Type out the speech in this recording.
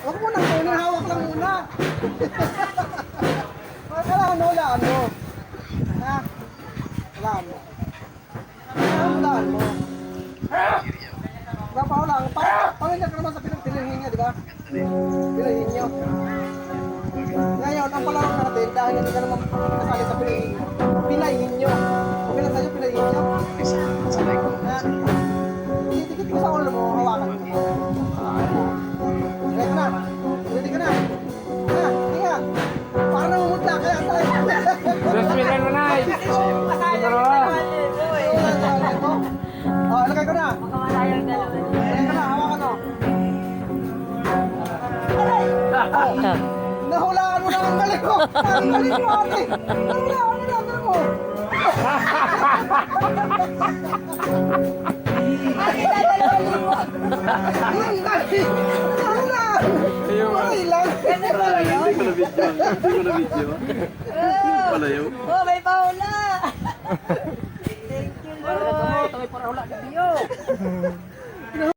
Huwag mo nang kunin, hawak lang muna. Kailangan mo, hulaan mo. Ha? Hulaan mo. Hulaan mo. Hulaan mo. Panginoon ka naman sa pinagpilihin niya, di ba? Pilihin niyo. Ngayon, ang palaro natin, dahil hindi ka naman kasali sa pilihin, pinahin niyo. Okay lang sa'yo, pinahin niyo. Ha? Dikit mo sa ulo mo, hawakan mo. Ready ka na? Ready ka na? Ha? Tingnan. Parang namumutla, kaya tayo. Bismillah mo na. Lagay ko na. Lagay ko na, hawakan mo. Nahulaan mo na ang galing ko. Ang galing mo ate. Nahulaan mo na ang galing mo. Ang galing. Nahulaan. Okay lang. Hindi ko na video. Pala yun. Oh, may paula! Thank you, Lord! Para hula ng video.